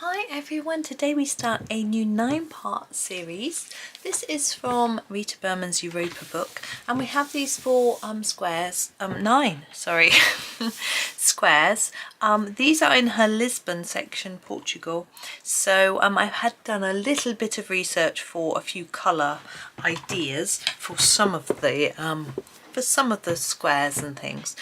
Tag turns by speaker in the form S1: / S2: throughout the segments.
S1: Hi everyone, today we start a new 9-part series. This is from Rita Berman's Europa book, and we have these four squares, squares. These are in her Lisbon section, Portugal. So I had done a little bit of research for a few colour ideas for some of the squares and things.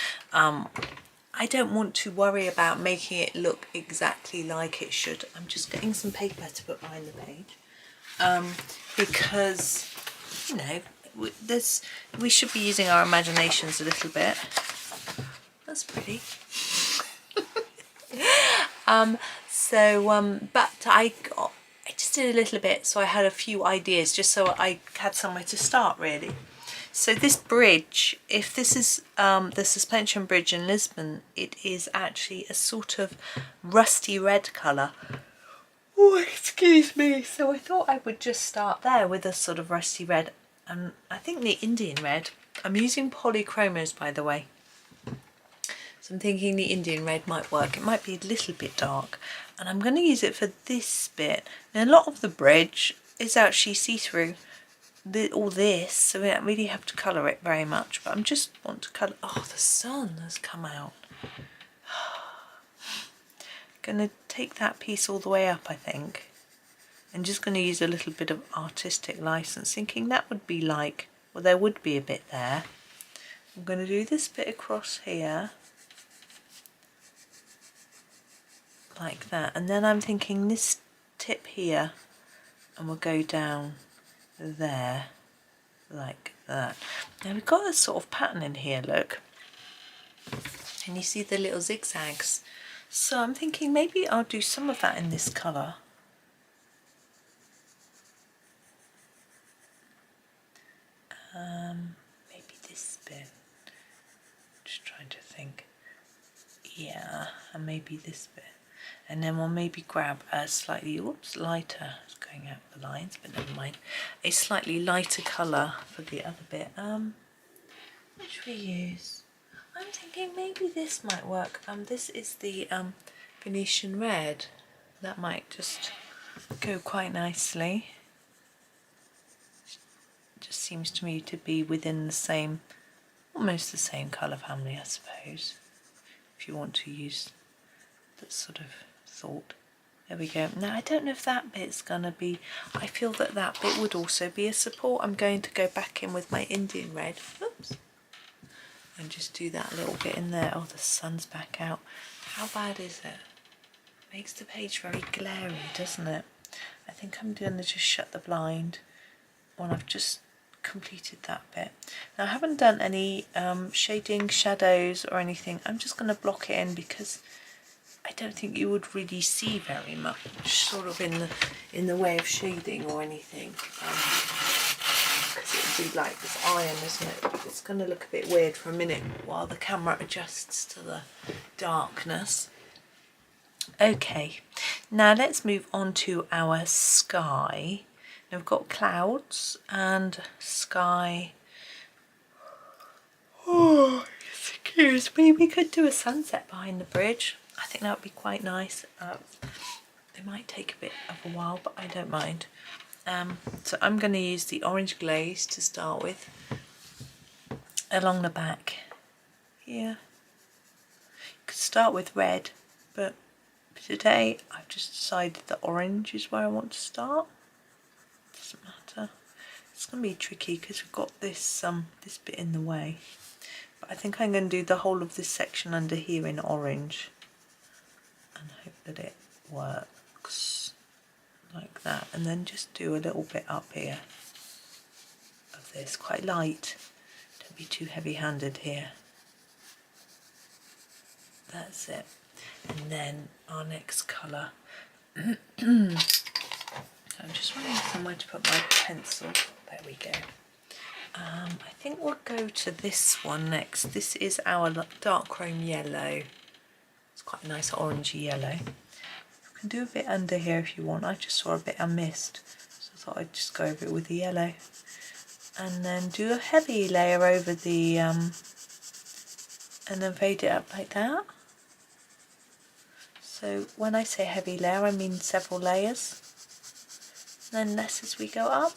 S1: I don't want to worry about making it look exactly like it should. I'm just getting some paper to put behind the page because, you know, we should be using our imaginations a little bit. That's pretty. But I just did a little bit, so I had a few ideas just so I had somewhere to start really. So this bridge, if this is the suspension bridge in Lisbon, it is actually a sort of rusty red colour. Oh, excuse me. So I thought I would just start there with a sort of rusty red. And I think the Indian red, I'm using Polychromos by the way. So I'm thinking the Indian red might work. It might be a little bit dark. And I'm going to use it for this bit. Now a lot of the bridge is actually see-through. All this, so we don't really have to colour it very much, but I'm just want to colour. Oh, the sun has come out. Gonna take that piece all the way up, I think. I'm just going to use a little bit of artistic license, thinking that would be like, well, there would be a bit there. I'm going to do this bit across here like that, and then I'm thinking this tip here, and we'll go down there like that. Now we've got a sort of pattern in here, look, and you see the little zigzags, so I'm thinking maybe I'll do some of that in this colour. Maybe this bit, just trying to think, yeah, and maybe this bit, and then we'll maybe grab a slightly lighter, it's going out the lines, but never mind, a slightly lighter colour for the other bit. Which we use, I'm thinking maybe this might work. This is the Venetian red, that might just go quite nicely. Just seems to me to be within the same, almost the same colour family, I suppose, if you want to use that sort of thought. There we go. Now I don't know if that bit's gonna be, I feel that that bit would also be a support. I'm going to go back in with my Indian red, oops, and just do that little bit in there. Oh, the sun's back out. How bad is it? Makes the page very glary, doesn't it? I think I'm gonna just shut the blind when I've just completed that bit. Now I haven't done any shading, shadows or anything. I'm just going to block it in because I don't think you would really see very much sort of in the way of shading or anything, because it would be like this iron, isn't it? It's going to look a bit weird for a minute while the camera adjusts to the darkness. Okay, now let's move on to our sky. Now we've got clouds and sky. Oh, excuse me, we could do a sunset behind the bridge. I think that would be quite nice. It might take a bit of a while, but I don't mind. So I'm going to use the orange glaze to start with along the back here. You could start with red, but today I've just decided that orange is where I want to start. Doesn't matter. It's going to be tricky because we've got this this bit in the way, but I think I'm going to do the whole of this section under here in orange and hope that it works like that, and then just do a little bit up here of this, quite light, don't be too heavy-handed here. That's it. And then our next colour. I'm just finding somewhere to put my pencil. There we go. I think we'll go to this one next. This is our dark chrome yellow. It's quite a nice orangey yellow. You can do a bit under here if you want. I just saw a bit I missed, so I thought I'd just go over it with the yellow. And then do a heavy layer over the, and then fade it up like that. So when I say heavy layer, I mean several layers, and then less as we go up.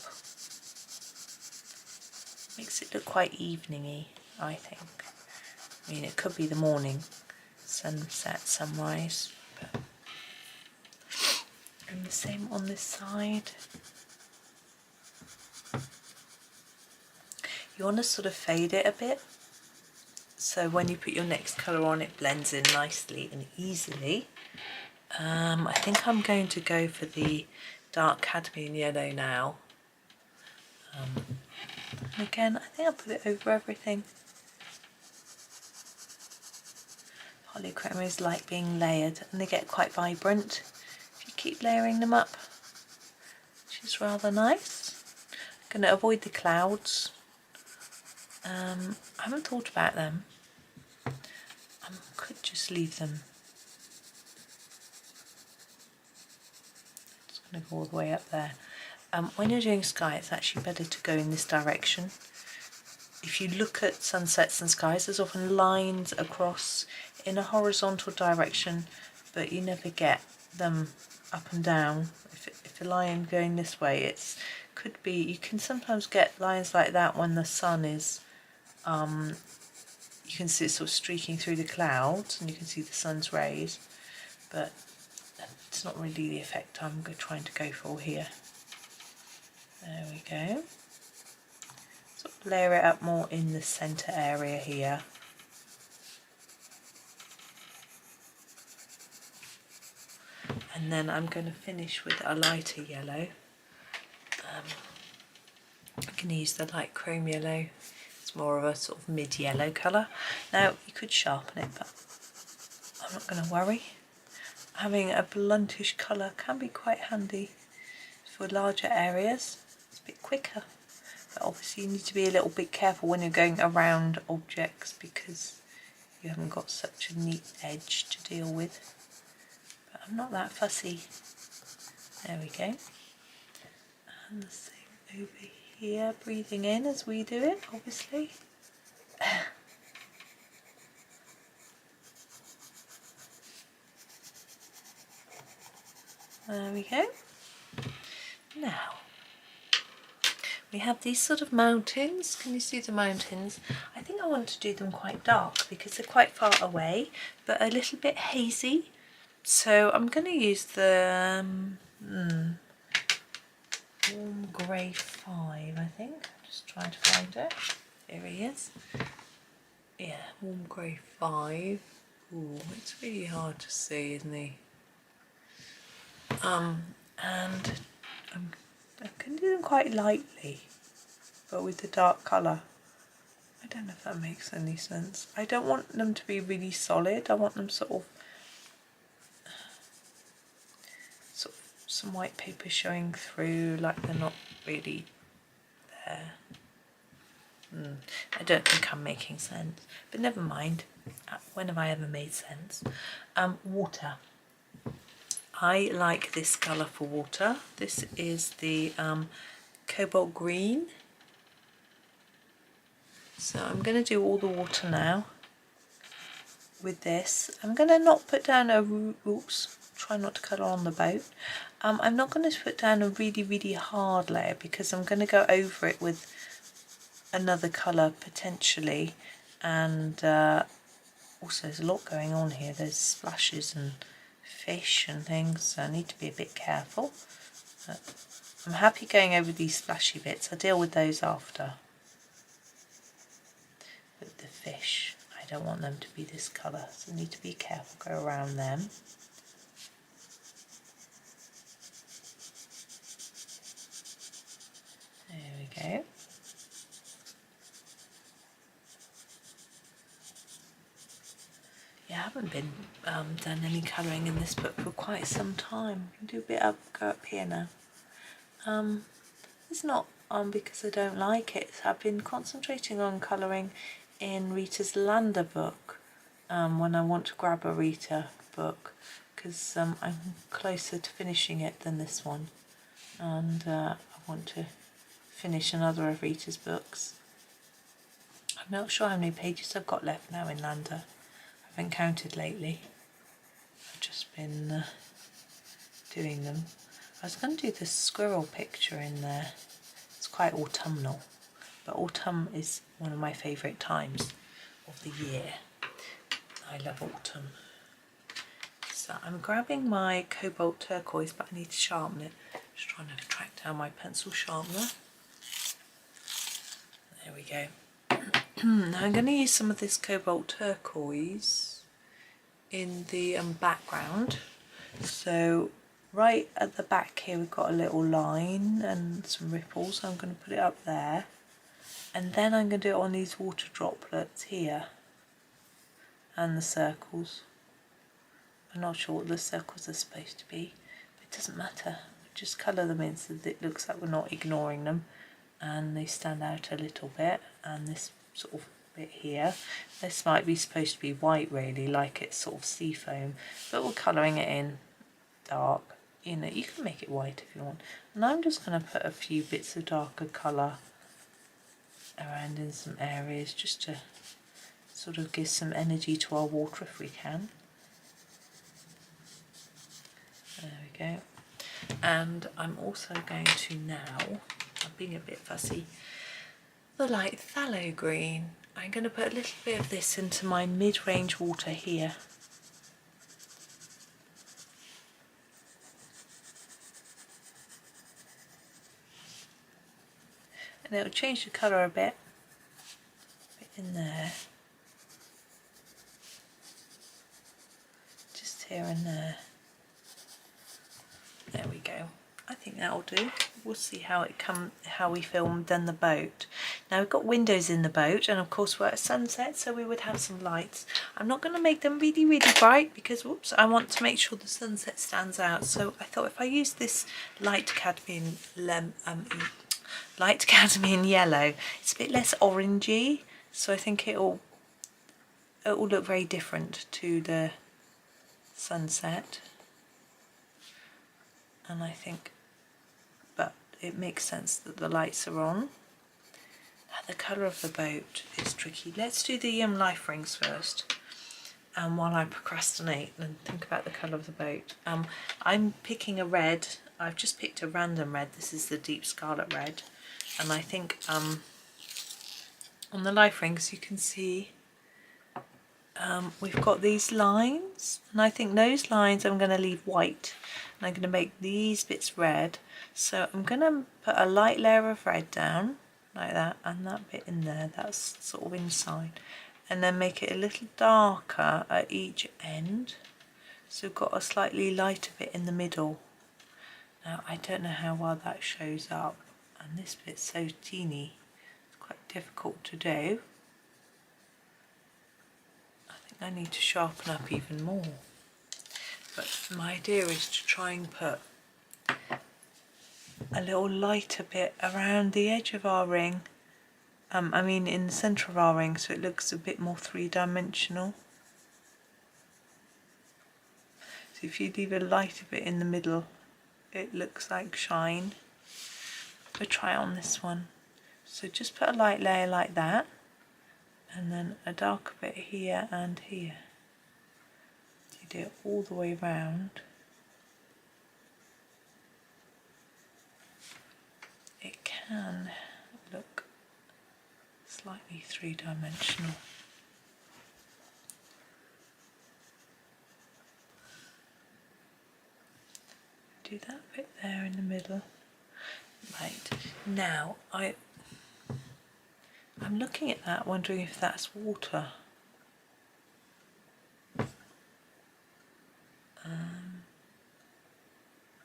S1: Makes it look quite evening-y, I think. I mean, it could be the morning, sunset, sunrise, but... and the same on this side. You want to sort of fade it a bit, so when you put your next colour on, it blends in nicely and easily. I think I'm going to go for the dark cadmium yellow now. And again, I think I'll put it over everything. Polychromos like being layered, and they get quite vibrant if you keep layering them up, which is rather nice. I'm going to avoid the clouds. I haven't thought about them. I could just leave them. Just going to go all the way up there. When you're doing sky, it's actually better to go in this direction. If you look at sunsets and skies, there's often lines across in a horizontal direction, but you never get them up and down. If a line going this way, it could be, you can sometimes get lines like that when the sun is, you can see it sort of streaking through the clouds and you can see the sun's rays, but it's not really the effect I'm trying to go for here. There we go. Sort of layer it up more in the centre area here. And then I'm going to finish with a lighter yellow. I'm going to use the light chrome yellow. It's more of a sort of mid-yellow colour. Now you could sharpen it, but I'm not going to worry. Having a bluntish colour can be quite handy for larger areas. It's a bit quicker, but obviously you need to be a little bit careful when you're going around objects because you haven't got such a neat edge to deal with. But I'm not that fussy. There we go. And the same over here, breathing in as we do it, obviously. There we go. Now, we have these sort of mountains. Can you see the mountains? I think I want to do them quite dark because they're quite far away, but a little bit hazy. So I'm going to use the warm grey 5, I think. Just trying to find it. Here he is. Yeah, warm grey 5. Ooh, it's really hard to see, isn't he? And I can do them quite lightly, but with the dark colour. I don't know if that makes any sense. I don't want them to be really solid. I want them sort of some white paper showing through, like they're not really there. I don't think I'm making sense, but never mind. When have I ever made sense? Water. I like this colour for water. This is the Cobalt green. So I'm going to do all the water now with this. I'm going to not put down a, oops, try not to colour on the boat. I'm not going to put down a really, really hard layer because I'm going to go over it with another colour potentially. And also there's a lot going on here. There's splashes and fish and things, so I need to be a bit careful. But I'm happy going over these splashy bits. I'll deal with those after. With the fish, I don't want them to be this colour, so I need to be careful, go around them. There we go. Yeah, I haven't been done any colouring in this book for quite some time. I can do a bit up, go up here now. It's not because I don't like it. I've been concentrating on colouring in Rita's Lander book when I want to grab a Rita book, because I'm closer to finishing it than this one, and I want to finish another of Rita's books. I'm not sure how many pages I've got left now in Lander. I haven't counted lately. I've just been doing them. I was going to do the squirrel picture in there. It's quite autumnal, but autumn is one of my favourite times of the year. I love autumn. So I'm grabbing my Cobalt Turquoise, but I need to sharpen it. Just trying to track down my pencil sharpener. There we go. Now I'm going to use some of this Cobalt Turquoise in the background. So right at the back here we've got a little line and some ripples, so I'm going to put it up there. And then I'm going to do it on these water droplets here and the circles. I'm not sure what the circles are supposed to be, but it doesn't matter. Just colour them in so that it looks like we're not ignoring them, and they stand out a little bit. And this sort of bit here, this might be supposed to be white really, like it's sort of sea foam, but we're colouring it in dark. You know, you can make it white if you want. And I'm just going to put a few bits of darker colour around in some areas just to sort of give some energy to our water if we can. There we go. And I'm also going to now, I'm being a bit fussy, the light phthalo green. I'm going to put a little bit of this into my mid-range water here. And it'll change the colour a bit in there. Just here and there. There we go. I think that'll do. We'll see how we filmed then the boat. Now we've got windows in the boat, and of course we're at sunset, so we would have some lights. I'm not going to make them really, really bright because, whoops, I want to make sure the sunset stands out. So I thought if I use this light cadmium yellow, it's a bit less orangey, so I think it will look very different to the sunset. And I think, but it makes sense that the lights are on. Now the colour of the boat is tricky. Let's do the life rings first. And while I procrastinate and think about the colour of the boat, I'm picking a red. I've just picked a random red. This is the deep scarlet red. And I think on the life rings you can see we've got these lines, and I think those lines I'm going to leave white. And I'm going to make these bits red, so I'm going to put a light layer of red down like that, and that bit in there, that's sort of inside, and then make it a little darker at each end, so we've got a slightly lighter bit in the middle. Now I don't know how well that shows up, and this bit's so teeny, it's quite difficult to do. I think I need to sharpen up even more. But my idea is to try and put a little lighter bit around the edge of our ring. I mean in the centre of our ring, so it looks a bit more three-dimensional. So if you leave a lighter bit in the middle, it looks like shine. We'll try it on this one. So just put a light layer like that, and then a darker bit here and here. Do it all the way round. It can look slightly three-dimensional. Do that bit there in the middle. Right, now I'm looking at that, wondering if that's water.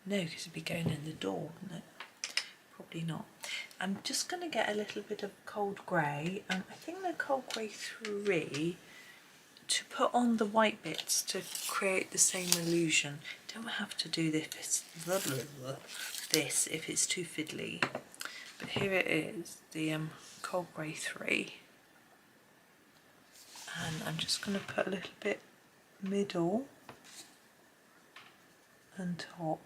S1: No, because it'd be going in the door, wouldn't it? Probably not. I'm just going to get a little bit of cold grey. I think the cold grey 3 to put on the white bits to create the same illusion. Don't have to do this if it's too fiddly. But here it is, the cold grey 3. And I'm just going to put a little bit middle and top.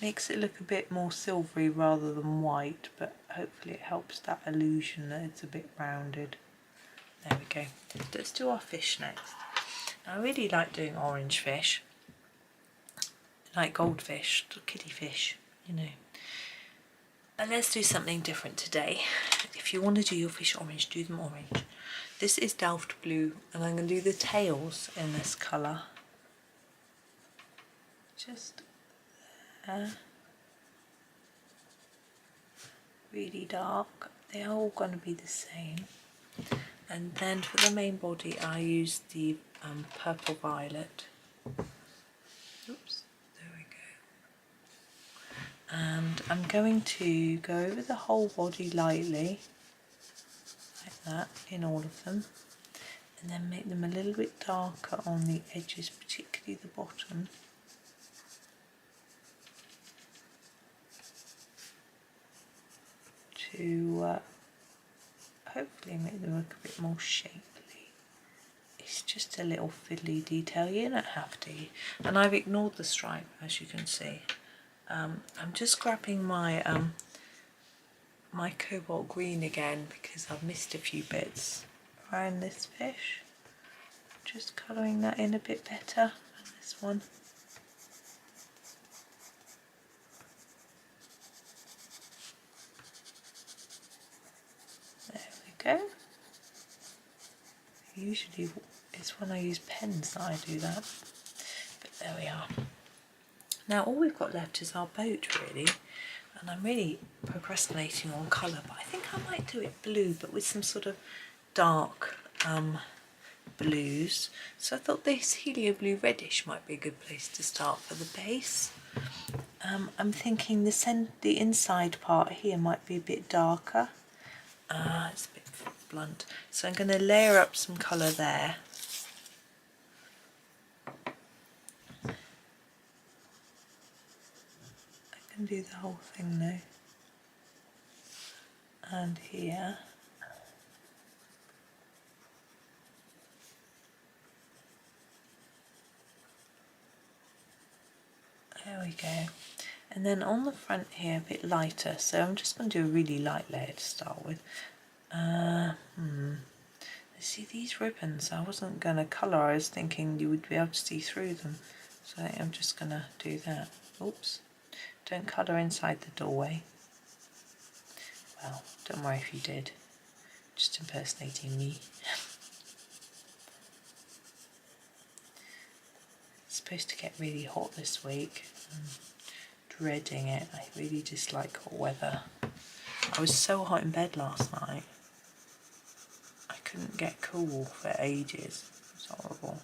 S1: Makes it look a bit more silvery rather than white, but hopefully it helps that illusion that it's a bit rounded. There we go. Let's do our fish next. I really like doing orange fish, like goldfish, kitty fish, you know. But let's do something different today. If you want to do your fish orange, do them orange. This is Delft blue, and I'm going to do the tails in this colour. Just really dark. They're all going to be the same. And then for the main body, I use the purple violet. Oops, there we go. And I'm going to go over the whole body lightly, like that, in all of them, and then make them a little bit darker on the edges, particularly the bottom. To hopefully make them look a bit more shapely. It's just a little fiddly detail, you don't have to. And I've ignored the stripe, as you can see. I'm just grabbing my my cobalt green again because I've missed a few bits around this fish. Just colouring that in a bit better on this one. Go. Usually it's when I use pens that I do that, but there we are. Now all we've got left is our boat really, and I'm really procrastinating on colour, but I think I might do it blue but with some sort of dark blues. So I thought this Helioblue Reddish might be a good place to start for the base. I'm thinking the inside part here might be a bit darker. It's a bit blunt, so I'm going to layer up some colour there. I can do the whole thing now. And here. There we go. And then on the front here, a bit lighter, so I'm just going to do a really light layer to start with. See these ribbons, I wasn't going to colour, I was thinking you would be able to see through them, so I think I'm just going to do that. Oops, don't colour inside the doorway. Well, don't worry if you did, just impersonating me. It's supposed to get really hot this week. Dreading it. I really dislike hot weather. I was so hot in bed last night. I couldn't get cool for ages. It was horrible.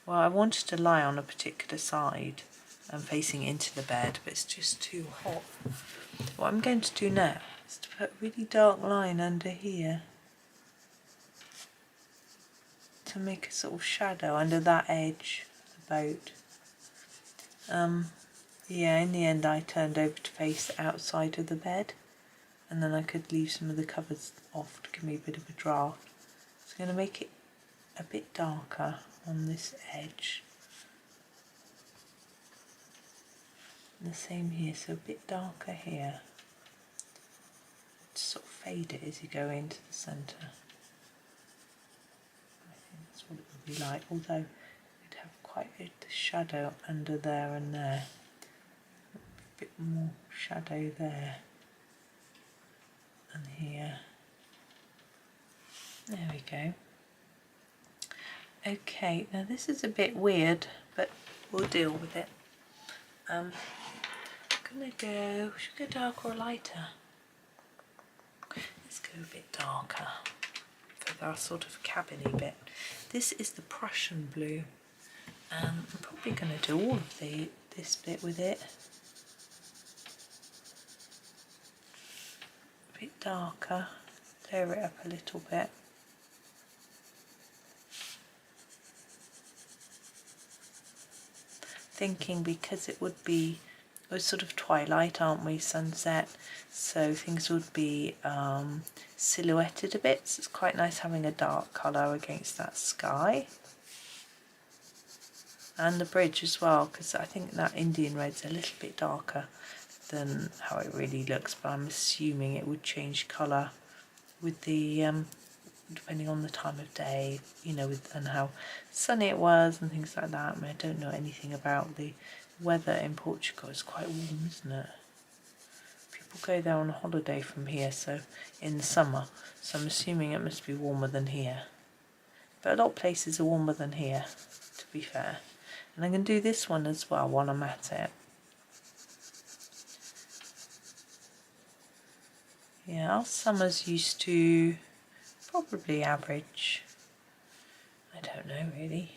S1: Well, I wanted to lie on a particular side and facing into the bed, but it's just too hot. What I'm going to do now is to put a really dark line under here to make a sort of shadow under that edge of the boat. Yeah, in the end I turned over to face the outside of the bed, and then I could leave some of the covers off to give me a bit of a draft. So I'm going to make it a bit darker on this edge. And the same here, so a bit darker here. Just sort of fade it as you go into the centre. I think that's what it would be like, although it'd have quite a shadow under there and there. A bit more shadow there and here. There we go. Okay, now this is a bit weird, but we'll deal with it. I'm gonna go, should we go darker or lighter? Let's go a bit darker for our sort of cabiny bit. This is the Prussian blue. I'm probably going to do all of this bit with it. A bit darker, layer it up a little bit. Thinking because it would be, we're sort of twilight, aren't we, sunset, so things would be silhouetted a bit, so it's quite nice having a dark colour against that sky. And the bridge as well, because I think that Indian red's a little bit darker than how it really looks, but I'm assuming it would change colour with the depending on the time of day, you know, and how sunny it was and things like that. I mean, I don't know anything about the weather in Portugal. It's quite warm, isn't it? People go there on a holiday from here, so in the summer, so I'm assuming it must be warmer than here. But a lot of places are warmer than here, to be fair. And I'm going to do this one as well while I'm at it. Yeah, our summers used to probably average, I don't know really,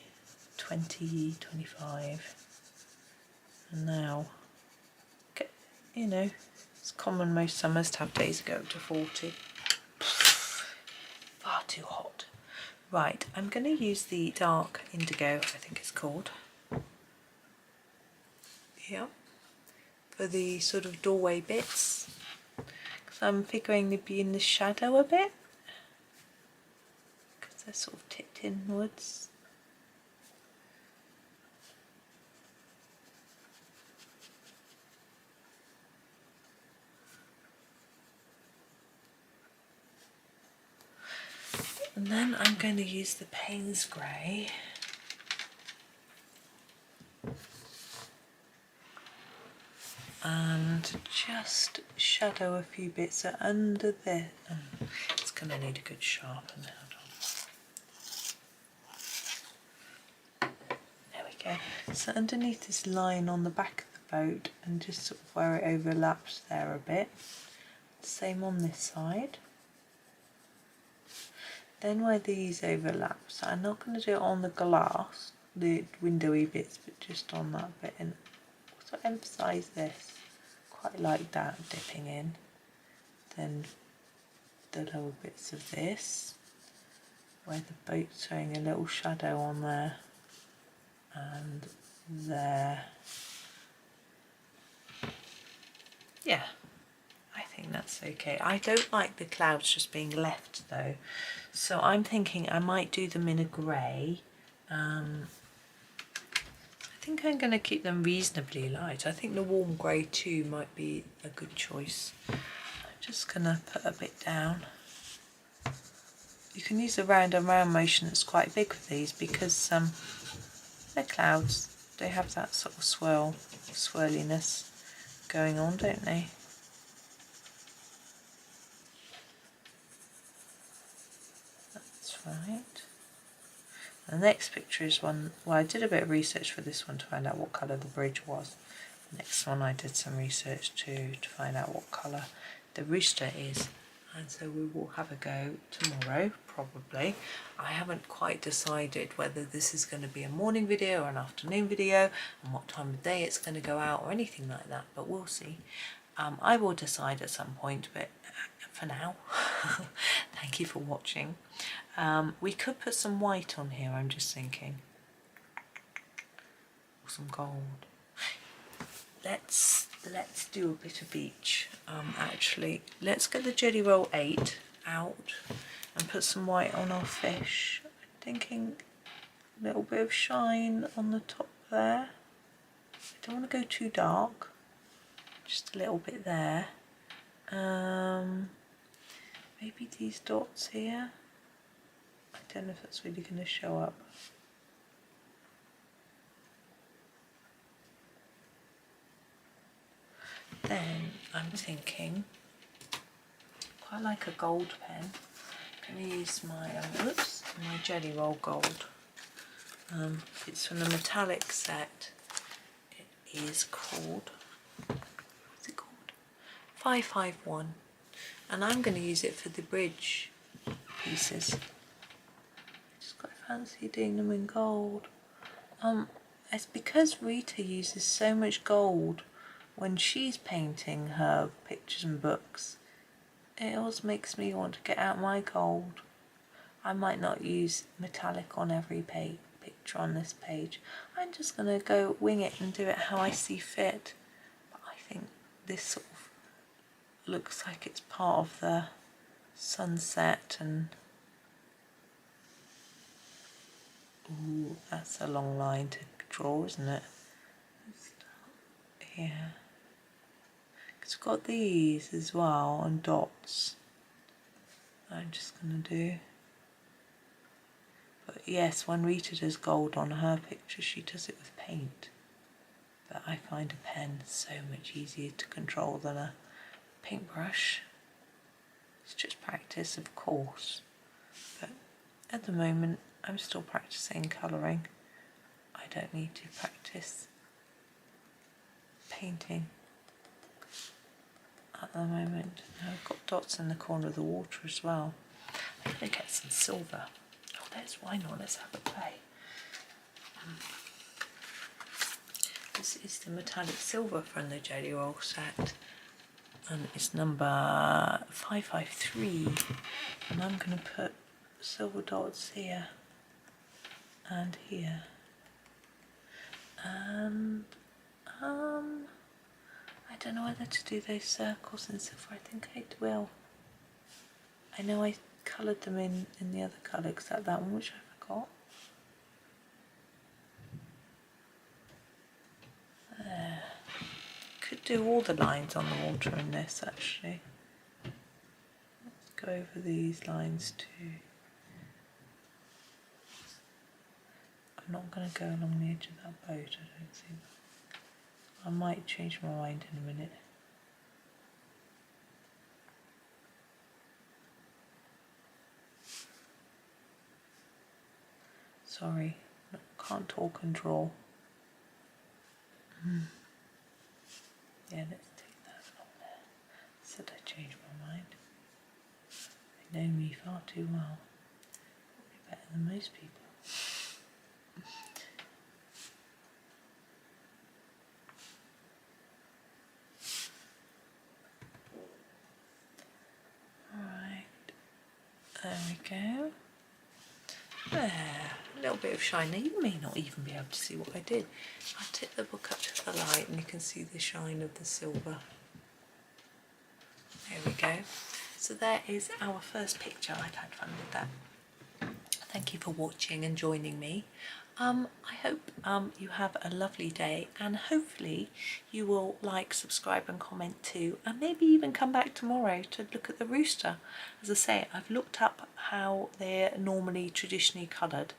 S1: 20, 25. And now, you know, it's common most summers to have days that go up to 40. Far too hot. Right, I'm going to use the dark indigo, I think it's called. Yeah, for the sort of doorway bits. Because I'm figuring they'd be in the shadow a bit. Because they're sort of tipped inwards. And then I'm going to use the Payne's Grey. And just shadow a few bits under there. Oh, it's going to need a good sharpen. Hold on. There we go. So underneath this line on the back of the boat, and just sort of where it overlaps there a bit. Same on this side. Then where these overlap, so I'm not going to do it on the glass, the windowy bits, but just on that bit, and also emphasise this. Quite like that dipping in. Then the lower bits of this, where the boat's showing a little shadow on there and there. Yeah, I think that's okay. I don't like the clouds just being left though, so I'm thinking I might do them in a grey. I think I'm going to keep them reasonably light. I think the warm grey too might be a good choice. I'm just going to put a bit down. You can use a round and round motion that's quite big for these because they're clouds. They have that sort of swirliness going on, don't they? That's right. The next picture is one, well, I did a bit of research for this one to find out what colour the bridge was. The next one I did some research to find out what colour the rooster is. And so we will have a go tomorrow, probably. I haven't quite decided whether this is going to be a morning video or an afternoon video and what time of day it's going to go out or anything like that, but we'll see. I will decide at some point, but for now, thank you for watching. We could put some white on here, I'm just thinking. Or some gold. Let's do a bit of each. Actually, let's get the Gellyroll 8 out and put some white on our fish. I'm thinking a little bit of shine on the top there. I don't want to go too dark. Just a little bit there. Maybe these dots here. I don't know if that's really going to show up. Then I'm thinking, quite like a gold pen. I'm going to use my my Gellyroll gold. It's from the metallic set. It is called, what's it called? 551. And I'm going to use it for the bridge pieces. I just quite fancy doing them in gold. It's because Rita uses so much gold when she's painting her pictures and books. It always makes me want to get out my gold. I might not use metallic on every picture on this page. I'm just going to go wing it and do it how I see fit. But I think this sort of looks like it's part of the sunset and... Ooh, that's a long line to draw, isn't it? Here. It's got these as well and dots. I'm just going to do But yes, when Rita does gold on her picture, she does it with paint. But I find a pen so much easier to control than a paintbrush. It's just practice, of course. But at the moment, I'm still practicing colouring. I don't need to practice painting at the moment. Now I've got dots in the corner of the water as well. I'm going to get some silver. Oh, there's why not? Let's have a play. This is the metallic silver from the Gellyroll set, and it's number 553. And I'm going to put silver dots here and here. And I don't know whether to do those circles in silver. I think I will. I know I coloured them in the other colour except that one, which I forgot. There. Could do all the lines on the water in this actually. Let's go over these lines too. I'm not going to go along the edge of that boat, I don't think. I might change my mind in a minute. Sorry, can't talk and draw. Yeah, let's take that along there. Said I changed my mind. They know me far too well. Probably better than most people. There we go. There, a little bit of shine. Now you may not even be able to see what I did. I'll tip the book up to the light and you can see the shine of the silver. There we go. So there is our first picture. I've had fun with that. Thank you for watching and joining me. I hope you have a lovely day, and hopefully you will like, subscribe and comment too, and maybe even come back tomorrow to look at the rooster. As I say, I've looked up how they're normally traditionally coloured.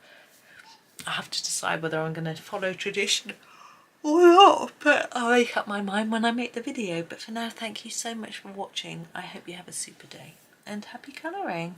S1: I have to decide whether I'm going to follow tradition or not, but I'll make up my mind when I make the video. But for now, thank you so much for watching. I hope you have a super day and happy colouring.